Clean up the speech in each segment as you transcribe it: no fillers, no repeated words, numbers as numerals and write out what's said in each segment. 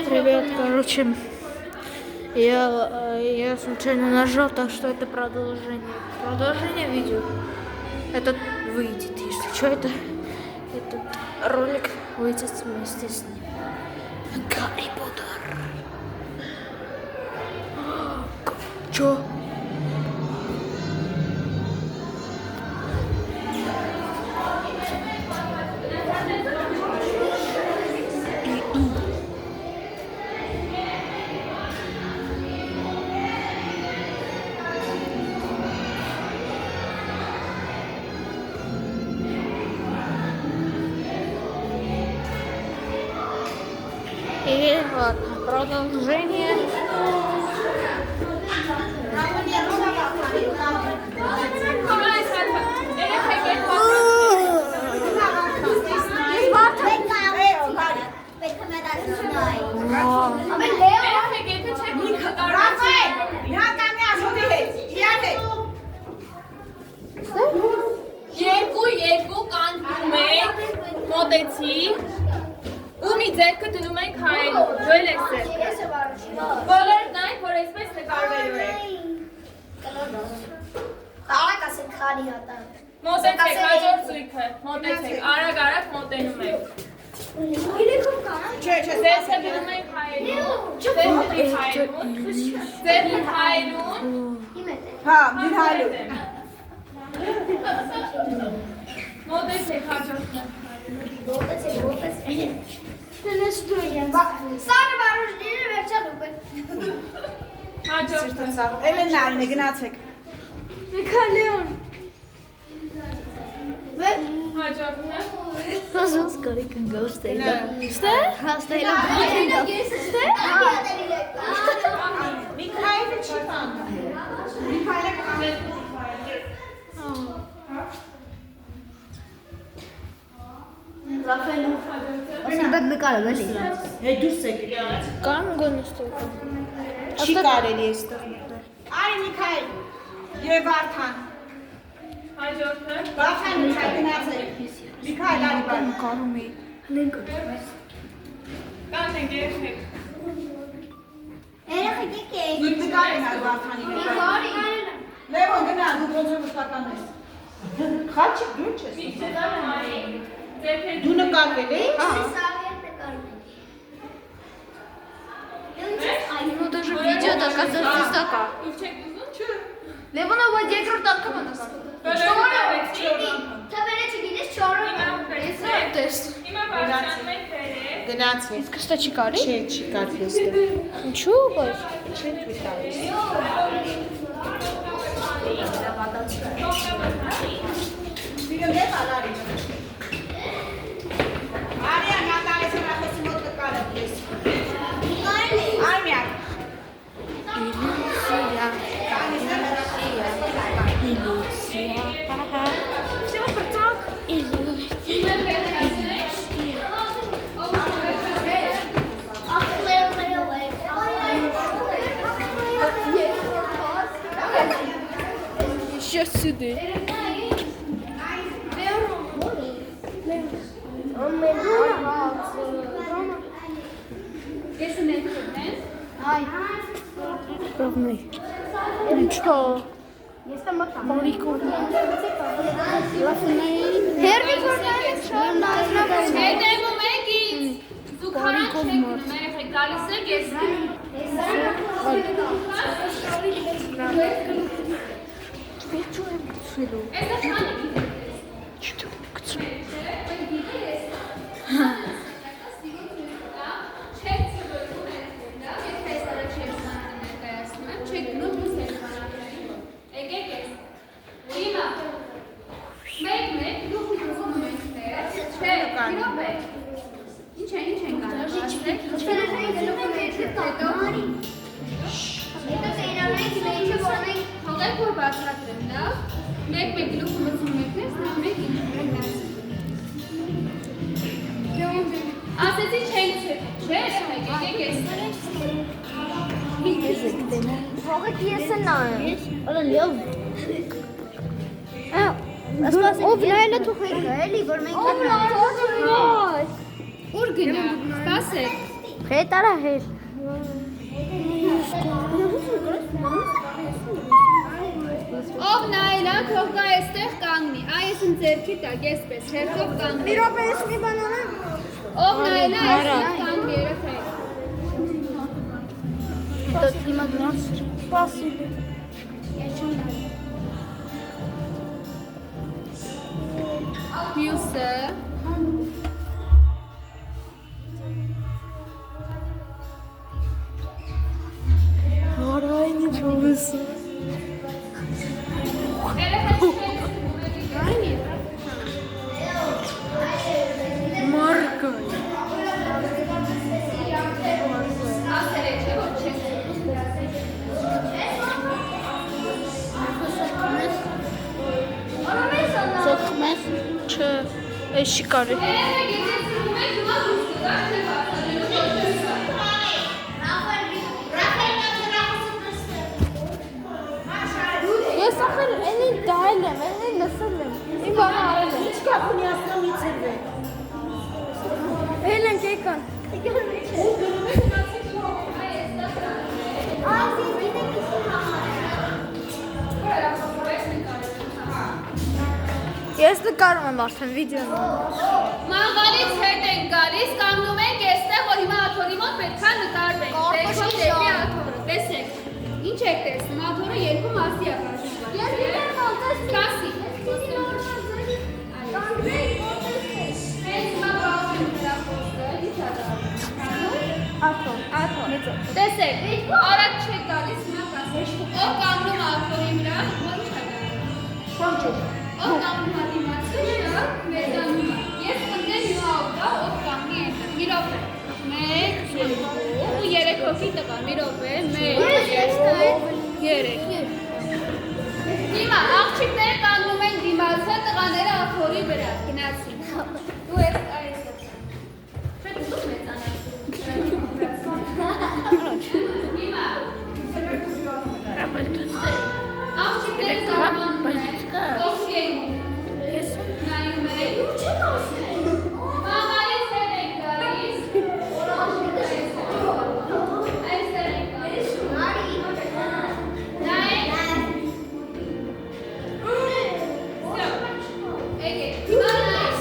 Ребят, короче, я случайно нажал, так что это продолжение. Продолжение видео. Этот выйдет, если что, этот ролик выйдет вместе с ним. Гарри Поттер. Чё? И ладно, продолжение. Երկու կանգնում ենք, մոտեցի, ու մի ձեռքը դնում ենք հայելու, դուել եք ձեռքը։ Բոլորդ նայք, որ այսպես նկարվելու եք։ Արագ ասեք քանի հատա։ Մոտեցեք, հաջորդ զույգը, մոտեցեք, արագ մոտենում եք։ Իրեքով կանան։ Ձեռքը դնում ենք հայելուն, ձեռքը հայելուն, Հա, մի հայլու։ մոտեցեք, հաջորդը։ Դենես դու եմ։ Սարը վարուժները վերջանում են։ Հաջորդը։ Էլենալն է, գնացեք։ Միկալեոն։ Հաջորդը։ Пожалуйста, скорее can go stay. Что? Stay. Միքայելը չի տանը։ Միքայելը կանը։ Սիբեկ նկարել էլի։ Հետ դուրս եք։ Կան գոնստով։ Չի կարելի էստեղ մտնել։ Արի Միքայել։ Եվ Վարդան։ Հաջորդը։ Վարդան Միքայել գնացեք։ Միքայել արի բան։ Կարում էի։ Հլենք։ Կանենք երեխեք։ Երեխեք եկեք։ Դուք նկարեն արի Վարդանի նկարը։ Լևոն գնա, դու ոնց եմ մշտական ես։ Խաչիկ դու չես։ Դու նկարվել ես։ Ну даже видео оказывается такая. Левона вот երկրորդ անգամ եմ Հիմա բարձրանում ենք վերև։ Գնացեք։ Кстати, կարի։ Չի կարելի էստեղ։ Ինչու՞ բայց։ Չի թույլ տալիս։ Դիգըալարի։ Արիա նատալիս հրախոսի մոտ նկարը ես։ Արմիակ։ Все, пацак. Сейчас сюда. Ровный. Ну что? Բարիկով։ Հերվի կորնայից շարնազնավ։ Հետևում եք ինձ։ Դուք հանք եք գնում, երեխեք գալիս եք ես։ Չվերջու եմ գցվելու։ Էստեղ հանեք։ Չդու գցվելու։ Մեկ գլուխը մտնում եք, մեկ ասեցի չենք չէ, եկեք ես։ Փողը ես նայեմ։ Ալա լավ։ Ով նայելը թողեք էլի, որ մենք Ուր գնա, սպասեք։ Հետ արա հետ։ Ով նայելա, թող գա այստեղ կանգնի, այս իմ ձեռքի տակ, եսպես, հերթով կանգնի։ Մի րոպե ես մի բան անեմ։ Ով նայելա, այստեղ կանգնի, երեխեք։ Դա հիմա դրանց սպասիլ։ Մյուսը։ Արայն ինչ ովս։ Մարկա։ Սոխմես չէ, էշի կարի։ Ես ախր էնի դայել եմ, էնի լսել եմ, իմ բանը արել եմ։ Ինչ կապ ունի ասնամից է։ Էլ ենք եկան։ Ես նկարում եմ արդեն վիդեոն։ Մանգալից հետ ենք գալիս, կանգնում ենք այստեղ, որ հիմա աթորի մոտ պետքա նկարվենք։ Դեպի դեպի աթորը, տեսեք։ Ինչ եք տեսնում, աթորը երկու մասի է կազմված։ Կասի։ Տեսեք, արագ չեք գալիս, հիմա կասեք։ Ով կանգնում է աթորի վրա, ո՞նց է գալիս։ Ով կանգնում է դիմացի վրա, մեզանում է։ Ես կնդեմ հիմա ով կա, ով կանգնի այնտեղ։ Մի րոպե։ 1, 2 ու 3 հոգի տղա, մի րոպե։ 1, 2, 3։ Հիմա աղջիկները կանգնում են դիմացը, տղաները աթորի վրա, գնացին։ Դու ես այս։ Չէ, դու մեծանաս։ Հիմա աղջիկները կանգնում են, ով են։ Ես նայում եմ։ Մամալից հետ ենք գալիս։ Այստեղ ենք գալիս։ Նայեք։ Եկեք, հիմա նայեք։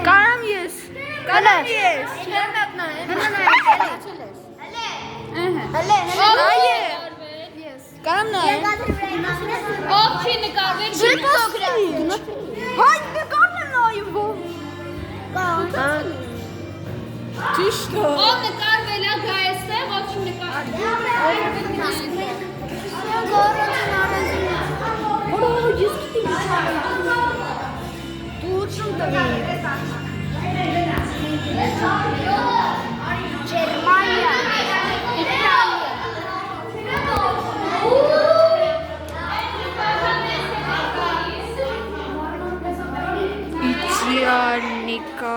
Կարամ ես։ Կարամ ես։ Կարամ նայեմ։ Ով չի նկարվել, չի նկարվել։ Հայ նկարն եմ նայում ո՞վ։ Ճիշտ է։ Ով նկարվել է գա այստեղ, ով չի Germania. Իցիանիկա։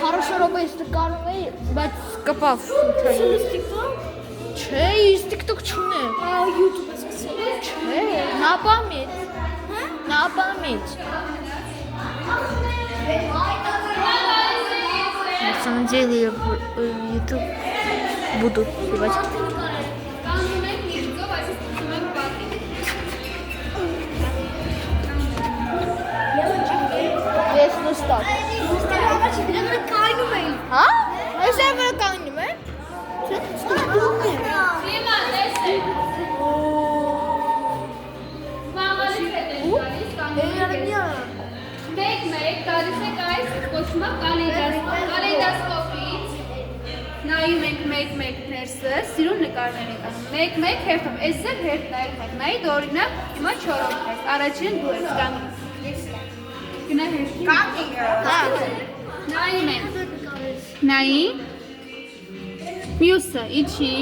Хорошо робиш նկարում բայց կպավ շուտային։ Չէ, ես TikTok չունեմ։ YouTube ես սկսել։ Չէ, на память։ На память։ На самом деле я в YouTube буду снимать. Ես նստած։ Հա? Այս է վրա կանգնում է։ Հիմա տեսեք։ Մամալից հետ են գալիս, կանգնում եք։ Մեկ գալիս եք այս կոչումը կալեյդասկոպից։ Նայում ենք մեկ ներսը, սիրուն նկարներ եք անում։ Մեկ հերթով, այս է հերթ նայեք, օրինակ հիմա 4-րդ հերթ, առաջին դու ես կանգնում։ Գնա հերթի։ Նայում ենք։ Նայի։ Մյուսը, իջի։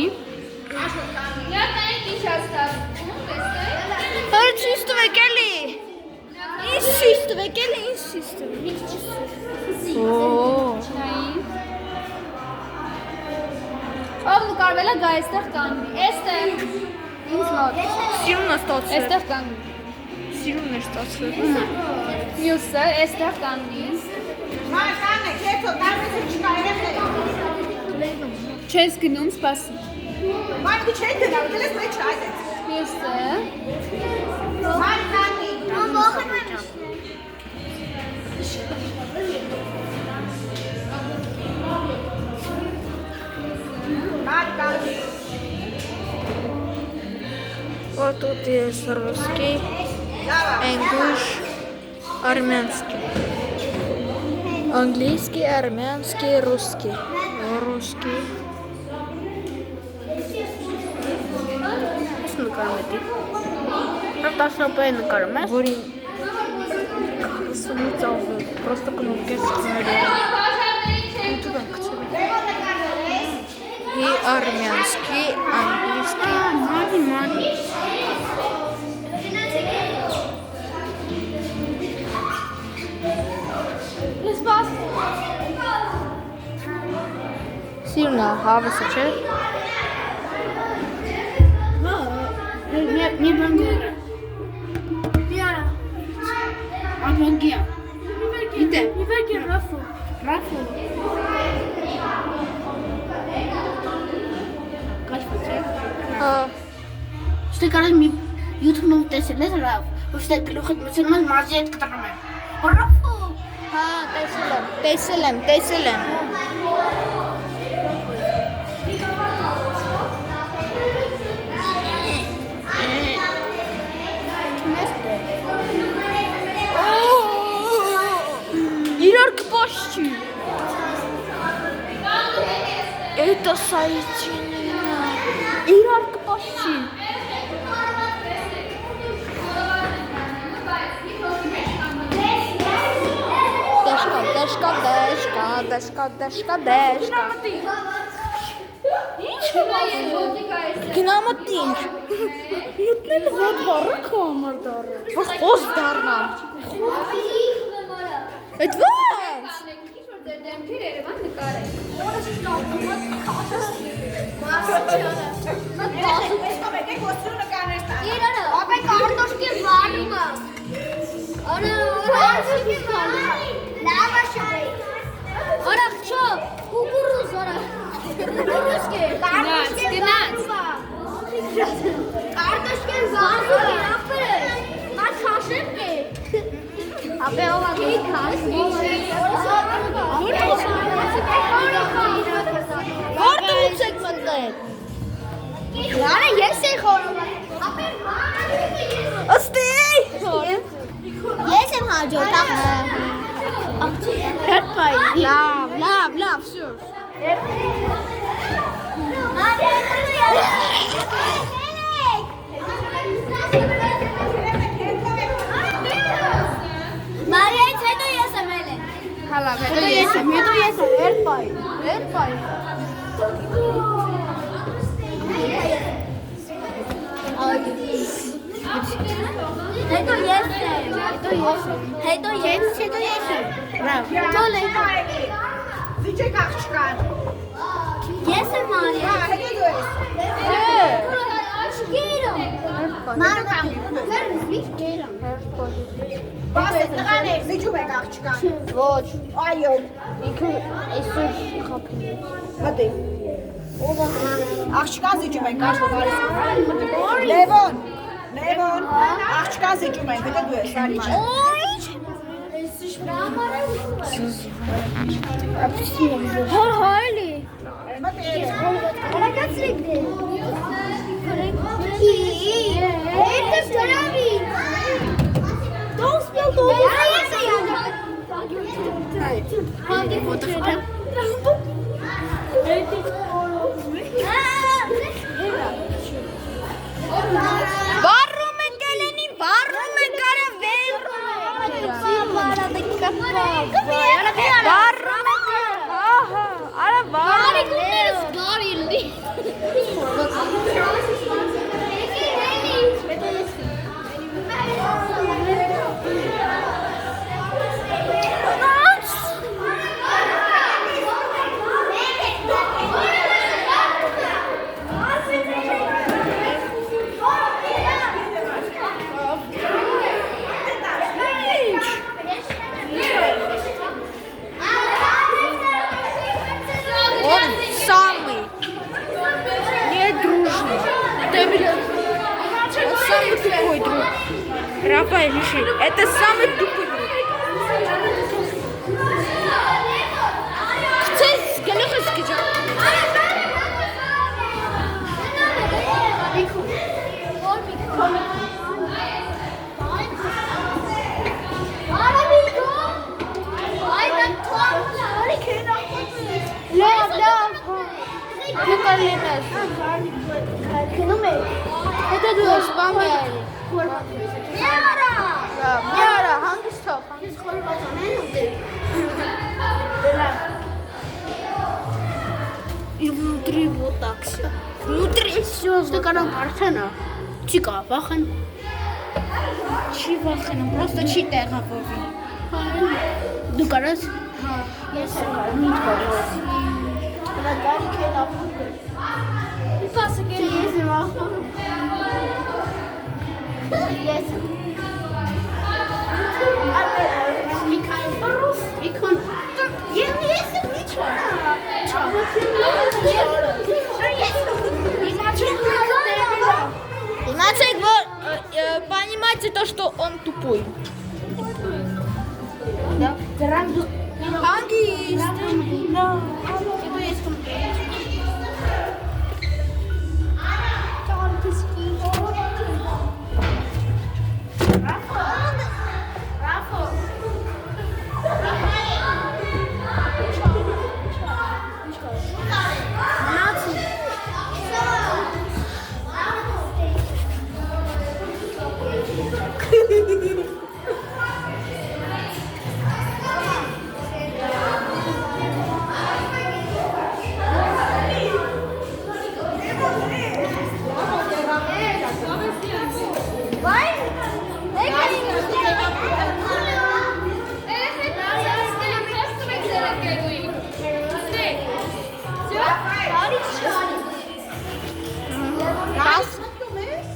Եվ նայեք ինչ աստավ։ Հրճիշտում եք էլի։ այստեղ կանգնի։ Այստեղ։ Ինձ մոտ։ Սիրունը ստացվել։ Այստեղ կանգնի։ Սիրունն է ստացվել։ Մյուսը այստեղ կանգնի։ Մարկանը, քեթո, դարմեսը չկա երեխեք։ Չես գնում, սպասի։ Մարկի չեն դնավ, դելես մեջ այդեց։ Մյուսը։ Մարկանի։ Մարկանի։ Вот тут есть русский, English, армянский. Английский, армянский, русский. Русский. Որին просто кнопки и армянский, английский. Սիրունը հավեսը չէ։ Не бангу. Диана. Абангия. Иде. Не верки Рафу. Рафу. Что кажется ми YouTube-ում տեսել ես Ռաֆ, ոստե գլուխը մսելման մարզի հետ կտրում եմ։ Ռաֆու։ Հա, տեսել եմ։ Իրար կպաշչի։ Это соединено. Իրար կպաշչի։ Դաշկա։ Գնամտինչ։ Մտնել ոտ բարը կամար դարը։ Որ խոս դարնամ։ Այդ ո՞նց։ Ապե կարտոշկի վարումը։ Կարտոշկի վարումը։ Լավա շարի։ Արախչո, կուկուրուզ արա։ Կուկուրուզկե։ Գնաց։ Կարտոշկի վարումը ապրը։ Մատ խաշեմ կե։ Ապե ովա կեի քաշ։ Որտեղից եք մտնել։ Յանը ես էի խորում։ Ապե Ըստի։ ես եմ հաջորդակ։ Հետպայ։ Լավ, սյուր։ Մարիայից հետո ես եմ էլ։ Հալավ, հետո ես եմ, Հետպայ։ Հետո ես եմ։ Հետո ես եմ։ Բրավ։ Թոլ է։ Վիճեք աղջկան։ Ես եմ Մարիա։ Հա, հետո դու ես։ Աչքերը։ Բասը տղան է, վիճում եք աղջկան։ Ոչ, Այո, ինքը այսօր խափին է։ մտի։ Աղջկան զիջում ենք, աշտը բարիս։ Լևոն, աղջկան զիջում ենք, հետո դու ես, արիչ։ Հորհայլի։ Մտի։ Արագացրեք դե։ Երտես ճարավի։ Դոս պյալ դոս։ Ես է յանը։ Հանդի ֆոտոֆիլմ։ Վառում են գելենին, վառում են կարը վերում Рафаэль, ищи. Это самый тупой друг. Chcesz galocha skidza? Это душ, помяли. Мяра, hangisi top? И внутри вот так все. Внутри все. Ты когда Мартена? Чика, вахан. Чивахана, просто читай гавови. Du kannst. Yes. Passa que Yes. Wie kann. Значит, вы понимаете то, что он тупой. Да. Английский.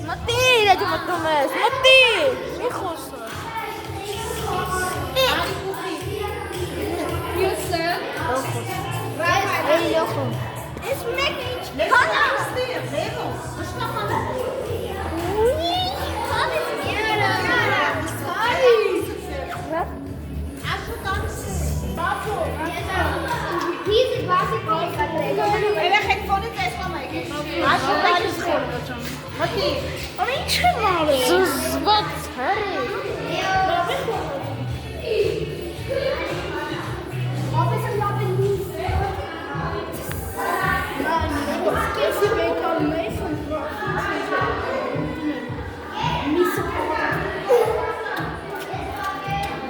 Смотри, дядя Матумес, смотри! Не хочется. Эй, Лёха. Звать,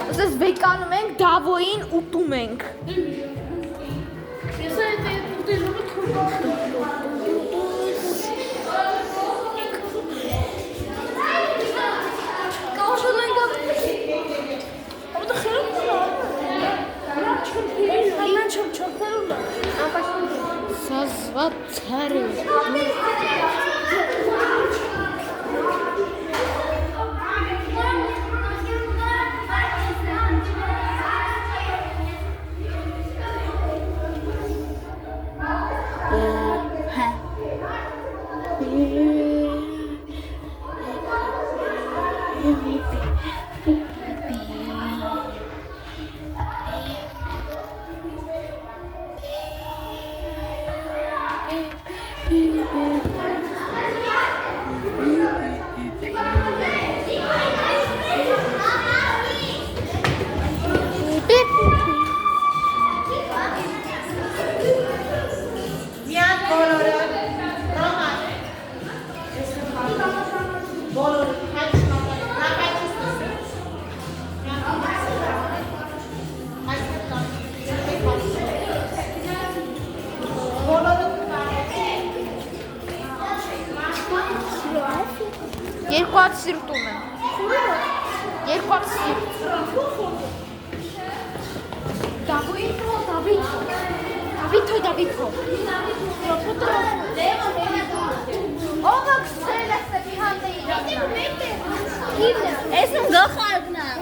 Ասես վեկանում ենք, դավոյին ուտում ենք։ Սազված հերի։ Երկու հատ սիրտում եմ։ Երկու հատ սիրտ։ Դավիթո։ Ո՞վ է քսել է Ստեփանն իրանը։ Ես եմ գլխարկն եմ։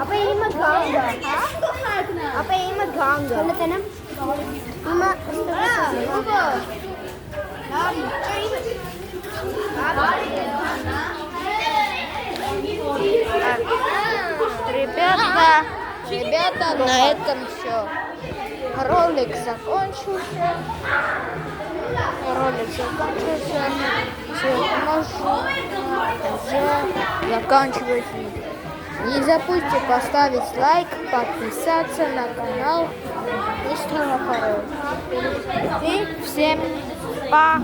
Ապա իմը գանգը։ Ապա իմը գանգը։ Ребята, на этом все. Ролик закончился. Все, можно уже заканчивать видео. Не забудьте поставить лайк, подписаться на канал Мистера Хоррор. И всем пока!